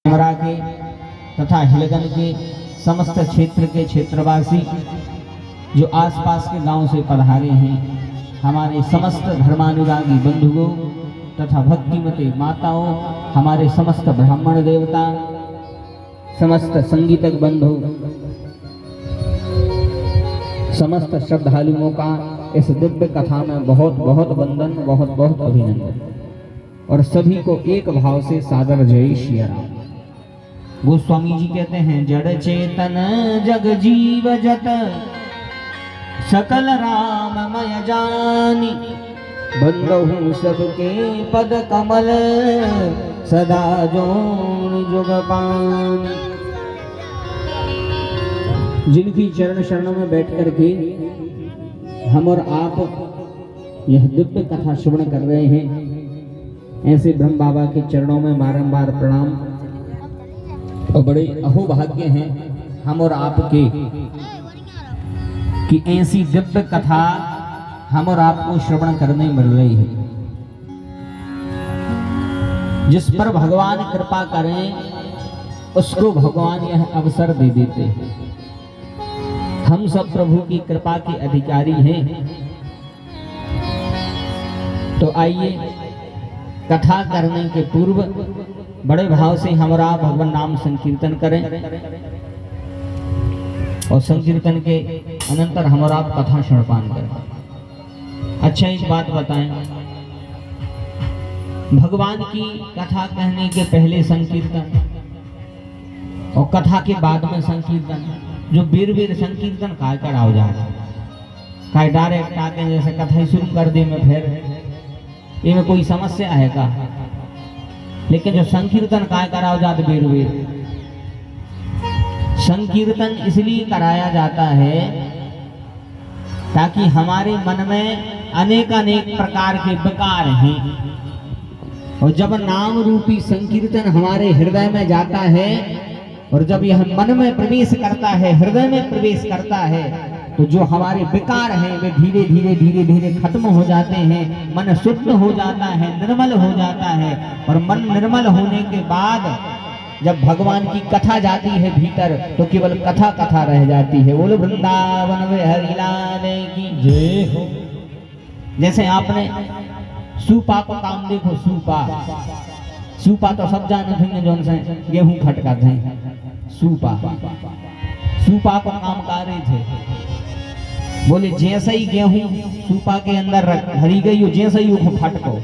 हमरा के तथा हिलगन के समस्त क्षेत्र के क्षेत्रवासी जो आसपास के गांव से पधारे हैं, हमारे समस्त धर्मानुरागी बंधुओं तथा भक्तिमती माताओं, हमारे समस्त ब्राह्मण देवता, समस्त संगीतक बंधु, समस्त श्रद्धालुओं का इस दिव्य कथा में बहुत बहुत वंदन, बहुत बहुत अभिनंदन और सभी को एक भाव से सादर जय श्री राम। गोस्वामी जी कहते हैं, जड़ चेतन जग जीव जत सकल राममय जानी, बंदहु सबके पद कमल सदा जोन जुग पानी। जिनकी चरण शरण में बैठ कर के हम और आप यह दिव्य कथा श्रवण कर रहे हैं, ऐसे ब्रह्म बाबा के चरणों में बारंबार प्रणाम। और बड़े अहोभाग्य हैं हम और आपके कि ऐसी दिव्य कथा हम और आपको श्रवण करने मिल रही है। जिस पर भगवान कृपा करें उसको भगवान यह अवसर दे देते हैं। हम सब प्रभु की कृपा के अधिकारी हैं। तो आइए कथा करने के पूर्व बड़े भाव से हमारा भगवान नाम संकीर्तन करें और संकीर्तन के अनंतर हमारा कथा श्रवण करें। अच्छा, एक बात बताएं, भगवान की कथा कहने के पहले संकीर्तन और कथा के बाद में संकीर्तन, जो बीर बीर संकीर्तन काय कराओ जाए, काय डायरेक्ट आके जैसे कथा ही शुरू कर दे में फिर ये में कोई समस्या है का? लेकिन जो संकीर्तन काय कराओ जाते बीर बीर, संकीर्तन इसलिए कराया जाता है ताकि हमारे मन में अनेक अनेक प्रकार के विकार हैं, और जब नाम रूपी संकीर्तन हमारे हृदय में जाता है और जब यह मन में प्रवेश करता है, हृदय में प्रवेश करता है, तो जो हमारे विकार हैं वे धीरे धीरे धीरे धीरे खत्म हो जाते हैं। मन शुद्ध हो जाता है, निर्मल हो जाता है, और मन निर्मल होने के बाद जब भगवान की कथा जाती है भीतर तो केवल कथा कथा रह जाती है। बोलो वृंदावन बिहारी लाल की जय हो। जैसे आपने सूपा को काम देखो, सूपा तो सब जानते हैं, जो से गेहूं खटका थे, सूपा को काम कर रहे थे। बोले जैसे ही गेहूं सूपा के अंदर भरी गई हो, जैसे ही वो फटको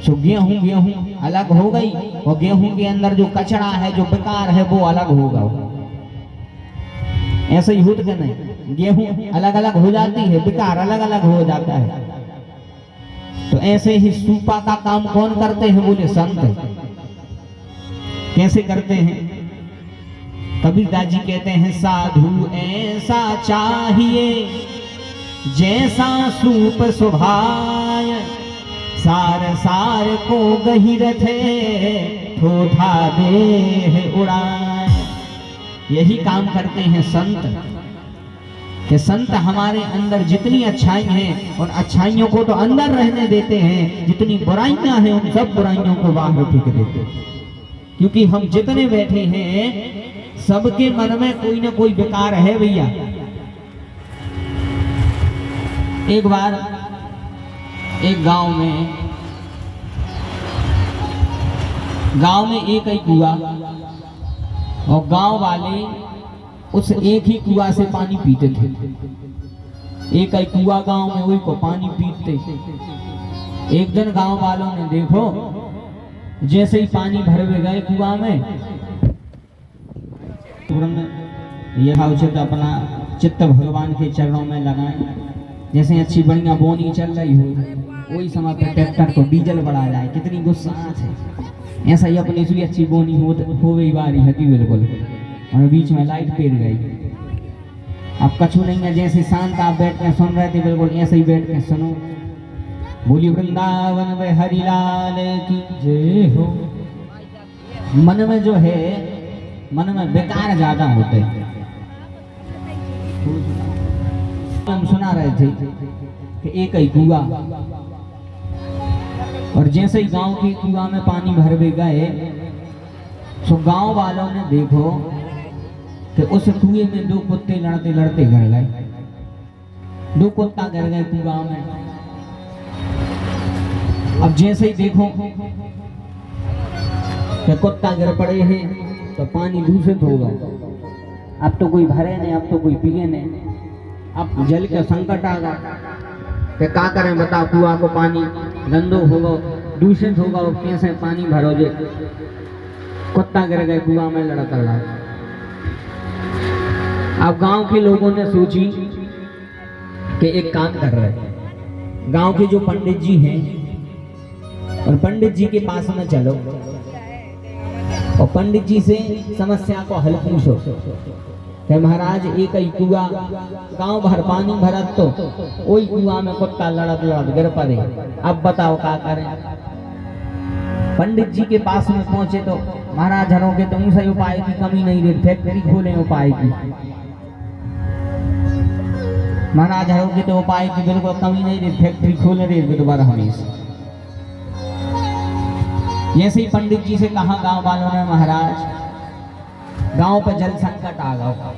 तो गेहूं अलग हो गई, और गेहूं के अंदर जो कचरा है, जो बेकार है, वो अलग होगा। ऐसे ही होता नहीं, गेहूं अलग अलग हो जाती है, बेकार अलग अलग हो जाता है। तो ऐसे ही सूपा का काम कौन करते हैं? बोले संत। कैसे करते हैं? कबीरदास जी कहते हैं, साधु ऐसा चाहिए जैसा सूप सुभाय, सार सार को गहिर थे थोथा देह उड़ाए। यही काम करते हैं संत, कि संत हमारे अंदर जितनी अच्छाई हैं उन अच्छाइयों को तो अंदर रहने देते हैं, जितनी बुराइयां हैं उन सब बुराइयों को बाहर फेंक देते हैं। क्योंकि हम जितने बैठे हैं सबके मन में कोई ना कोई विकार है भैया। एक बार एक गांव में एक ही कुआं, और गांव वाले उस एक ही कुआं से पानी पीते थे। एक ही कुआं गांव में, वही को पानी पीते। एक दिन गांव वालों ने देखो, जैसे ही पानी भर गए कुआं में, यह उचित अपना चित्त भगवान के चरणों में लगाएं। जैसे अच्छी बढ़िया बोनी चल रही हो, वही समय पर ट्रैक्टर को डीजल बढ़ा जाए, कितनी गुस्सा है। ऐसा ही अपनी से अच्छी बोनी हो गई बारी हती बिल्कुल, और बीच में लाइट पेर गई। अब कछु नहीं है, जैसे शांत आप बैठ के सुन रहे थे, बिल्कुल ऐसे ही बैठ के सुनो। बोली वृंदावन बिहारी लाल की जय हो। मन में जो है, मन में बेकार ज्यादा होते हैं। हम सुना रहे थे कि एक ही कुआं, और जैसे ही गांव की कुआं में पानी भर भी गए, तो गांव वालों ने देखो कि उस कुएं में दो कुत्ते लड़ते लड़ते गिर गए। दो कुत्ता गिर गए कुआं में। अब जैसे ही देखो कि कुत्ता गिर पड़े हैं तो पानी दूषित होगा। अब तो कोई भरे नहीं, अब तो कोई पिए नहीं। अब जल का संकट आ गया कि क्या करें बताओ, कुआं को पानी गंदो होगा, दूषित होगा, और कैसे पानी भरोगे। कुत्ता गिर गए कुआं में लड़ता लड़ा। अब गांव के लोगों ने सोची कि एक काम कर रहे हैं। गांव के जो पंडित जी हैं और पंडित जी के पास में चलो और पंडित जी से समस्या को हल पूछो कि महाराज एक ही कुआं गांव भर पानी भरत तो वही कुआं में कुत्ता लड़त लड़त गिर पड़े। अब बताओ क्या करें। पंडित जी के पास में पहुंचे तो महाराज हरों के तुम सही उपाय की कमी नहीं रही, फैक्ट्री खोले उपाय की। महाराज हरों के तो उपाय की बिल्कुल कमी नहीं रही, फैक्ट्री खोल रही दोबारा हमेशा। जैसे ही पंडित जी से कहा गांव वालों ने, महाराज गांव पर जल संकट आ गया,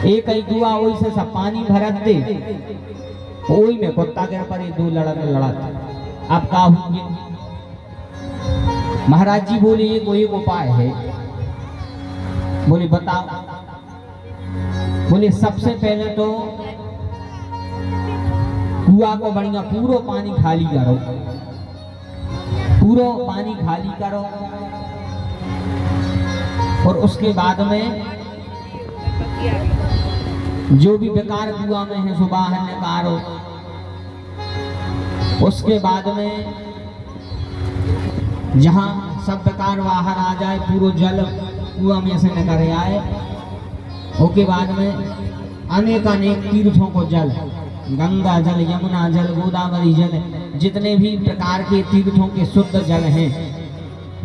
एक ही कुआं वही से सब पानी भरत दे, वही में कुत्ता गिर पड़े, दो लड़त लड़त। अब क्या होंगे। महाराज जी बोले ये कोई एक उपाय है। बोले बताओ। बोले सबसे पहले तो कुआं को बढ़िया पूरा पानी खाली करो, पूरा पानी खाली करो, और उसके बाद में जो भी बेकार कुआं में है सो बाहर निकालो। उसके बाद में जहां सब बेकार बाहर आ जाए, पूरा जल कुआं में से निकल आए। उसके बाद में अनेक अनेक तीर्थों को जल, गंगा जल, यमुना जल, गोदावरी जल, जितने भी प्रकार के तीर्थों के शुद्ध जल हैं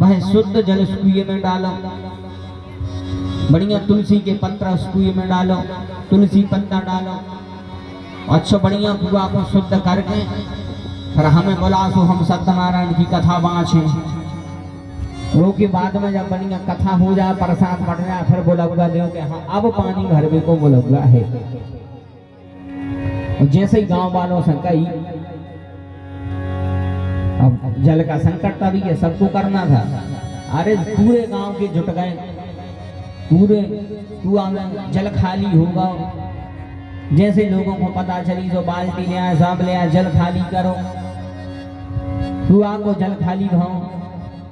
वह शुद्ध जल उस कुएं में डालो। बढ़िया तुलसी के पत्ता उस कुएं में डालो, तुलसी पत्ता डालो। अच्छा बढ़िया कुआं को शुद्ध करके फिर हमें बुला सो, हम सत्यनारायण की कथा बाँचे। वो के बाद में जब बढ़िया कथा हो जाए, प्रसाद बढ़ जाए, फिर बोलगा दो कि हाँ अब पानी भरवे को बोलगा है। और जैसे ही गांव वालों से कही, अब जल का संकट तभी है, सबको करना था। अरे पूरे गांव के जुट गए, पूरे कुआं में जल खाली होगा। जैसे लोगों को पता चली तो बाल्टी ले आया, सांप ले आया, जल खाली करो, कुआं को जल खाली भाओ।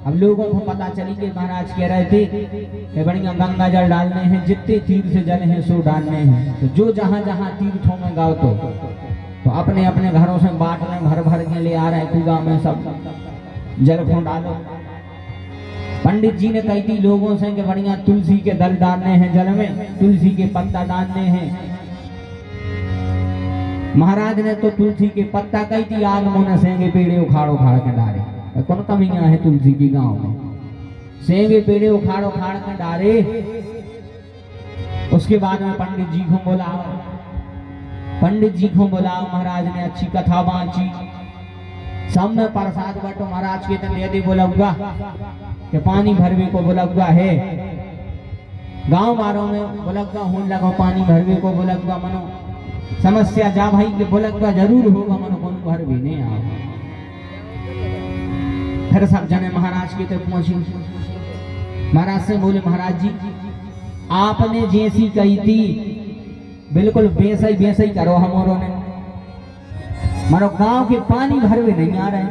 अब लोगों को पता चली कि महाराज कह रहे थे कि बढ़िया गंगा जल डालने हैं, जितने तीर्थ जल हैं सो डालने हैं। तो जो जहां जहां तीर्थों में गाओ तो अपने अपने घरों से बांटने भर भर के ले आ रहे हैं कुआं में, सब जल को डालो। पंडित जी ने कही थी लोगों से कि बढ़िया तुलसी के दल डालने हैं जल में, तुलसी के पत्ता डालने हैं। महाराज ने तो तुलसी के पत्ता कही थी, आग मोने सेंगे पेड़े उखाड़ उखाड़ के डाले। कौन कमियां है तुलसी की गांव में, सेंगे पेड़े उखाड़ उखाड़ के डाले। उसके बाद में पंडित जी को बुलाओ, पंडित जी को बुलाओ। महाराज ने अच्छी कथा बांची, सामने प्रसाद बटो। महाराज के तन यदि बोलगा कि पानी भरवे को बोलगा है, गांव वालों में बोलगा होने लगा, पानी भरवे को बोलगा। मनो समस्या जा भाई के बोलगा जरूर होगा, मनो कौन भरवे नहीं आओ। फिर सब जने महाराज के तक पहुंची। महाराज से बोले, महाराज जी आपने जैसी कही थी बिल्कुल वैसा ही करो। हमारों ने मारो गांव के पानी भरवे नहीं आ रहे।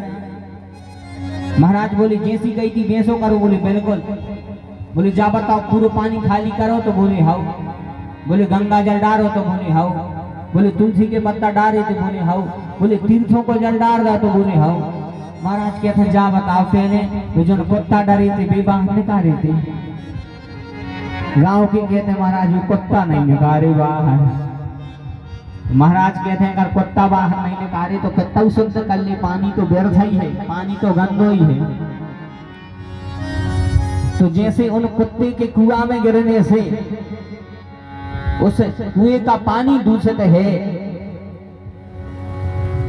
महाराज बोले जैसी कही थी वैसो करो। बोले बिल्कुल। बोले जा बताओ पूरा पानी खाली करो। तो बोले हाउ। बोले गंगा जल डालो। तो बोले हाउ। बोले तुलसी के पत्ता डाले। तो बोले हाउ। बोले तीर्थों को जल डाल रहा। तो बोले हाउ। महाराज कहते हैं जा बताओ पहले जो कुत्ता डरे थे बेबाह निकाले थे। गांव के कहते हैं महाराज वो कुत्ता नहीं निकाले बाहर। महाराज कहते हैं अगर कुत्ता बाहर नहीं निकाले तो कुत्ता शुद्ध कर ले, पानी तो व्यर्थ ही है, पानी तो गंदो ही है। तो जैसे उन कुत्ते के कुआं में गिरने से उस कुएं का पानी दूषित है,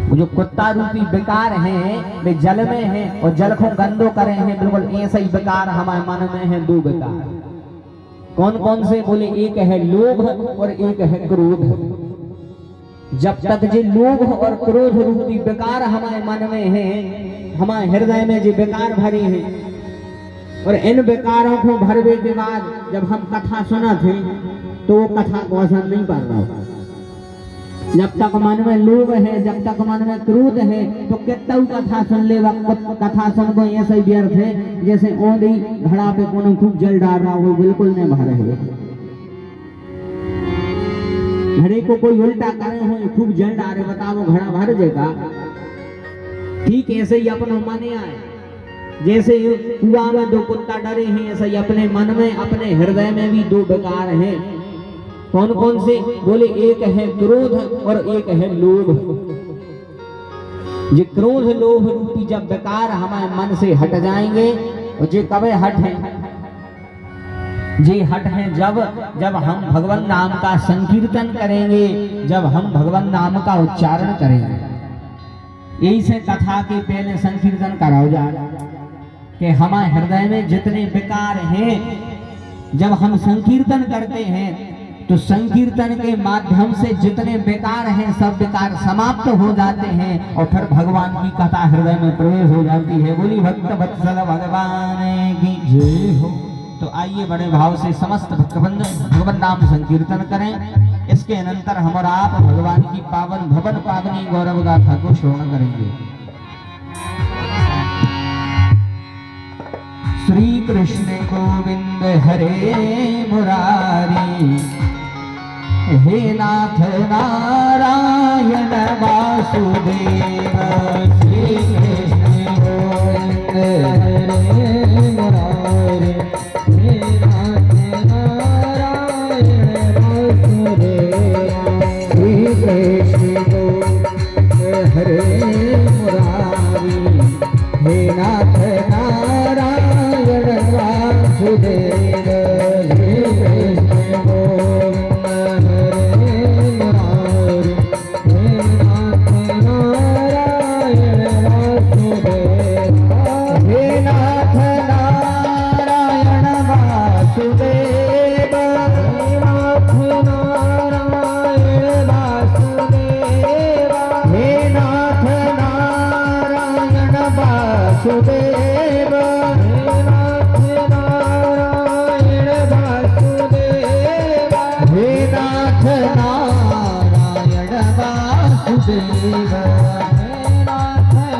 वो जो कुत्ता रूपी विकार हैं वे जल में हैं और जल को गंदो करे हैं, बिल्कुल ऐसा ही विकार हमारे मन में है। दो विकार कौन कौन से? बोले एक है लोभ और एक है क्रोध। जब तक जो लोभ और क्रोध रूपी विकार हमारे मन में है, हमारे हृदय में जो विकार भरे हैं, और इन विकारों को भरने के बाद जब हम कथा सुना थे तो वो कथा को असर नहीं पड़ रहा। जब तक मन में लोभ है, जब तक मन में क्रोध है, तो कितना कथा सुन ले, कथा सुन को ऐसा ही व्यर्थ है जैसे ओंधी घड़ा पे कोनो खूब जल डाल रहा हो, बिल्कुल नहीं भर है। घड़े को कोई उल्टा करे हो, खूब जल डाले, बताओ घड़ा भर जाएगा? ठीक ऐसे ही अपना मन आए, जैसे कुआं में दो कुत्ता डरे हैं, ऐसे ही अपने मन में, अपने हृदय में भी दो विकार हैं। कौन कौन से? बोले एक है क्रोध और एक है लोभ। ये क्रोध लोभ रूपी जब विकार हमारे मन से हट जाएंगे, और ये कब हट है? जी हट है जब हम भगवान नाम का संकीर्तन करेंगे, जब हम भगवान नाम का उच्चारण करेंगे। यही से कथा के पहले संकीर्तन कराओ जा कि हमारे हृदय में जितने विकार हैं, जब हम संकीर्तन करते हैं तो संकीर्तन के माध्यम से जितने विकार हैं सब विकार समाप्त हो जाते हैं, और फिर भगवान की कथा हृदय में प्रवेश हो जाती है। बोली भक्त वत्सल भगवान की जय हो। तो आइए बड़े भाव से समस्त भक्तवृंद भगवान नाम संकीर्तन करें। इसके अनंतर हम और आप भगवान की पावन भवन पावनी गौरव गाथा को श्रवण करेंगे। श्री कृष्ण गोविंद हरे मुरारी, हे नाथ नारायण वासुदेव। श्री कृष्ण गोविंद हरे मुरारी, हे नाथ नारायण वासुदेव। श्री कृष्ण गोविंद हरे मुरारी, हे नाथ नारायण वासुदेव। श्री कृष्ण गोविंद वासुदेव, हे नाथ नारायण वासुदेव, हे नाथ नारायण वासुदेव, हे नाथ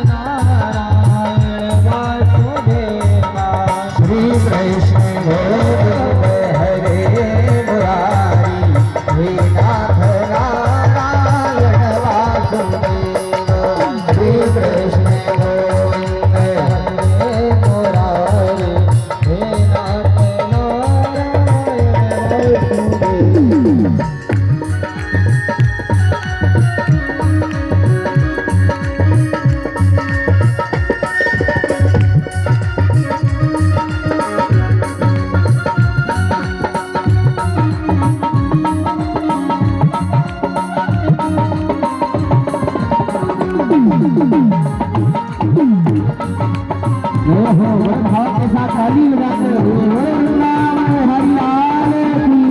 नारायण वासुदेव। श्री कृष्ण गोविंद हरे मुरारी, हे नाथ नारायण वासुदेव। श्री कृष्ण भाव के साथ ताली बजाते हुए हरिलाल की।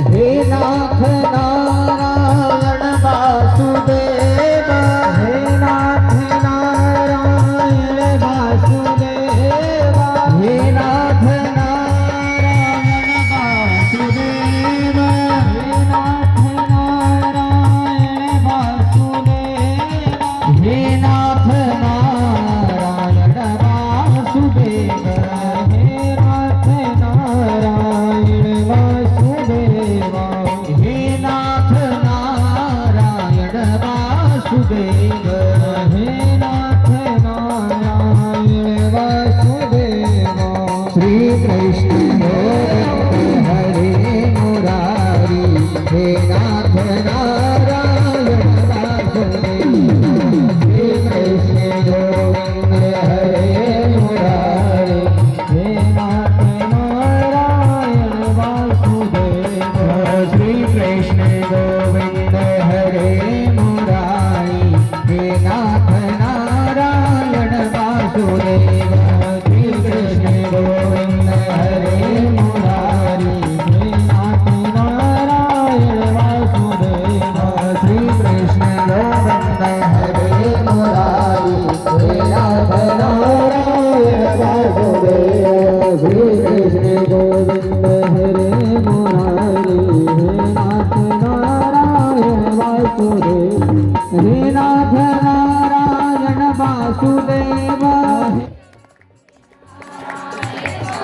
हे नाथ नारायण वासुदेव, हे नाथ नारायण वासुदेव, हे नाथ नारायण वासुदेव, हे नाथ हे नाथ नारायण वासुदेव, हे नाथ नारायण वासुदेव, हे नाथ नारायण वासुदेव, हे नाथ नारायण वासुदेव। श्री कृष्ण गोविंद हरे मुरारी, हे नाथ नारायण वासुदेव। हरे मुरारी, हे नाथ नारायण वासुदेव। नारायण वासुदेव श्री कृष्ण गोविंद हरे मुरारी हे नाथ नारायण वासुदेव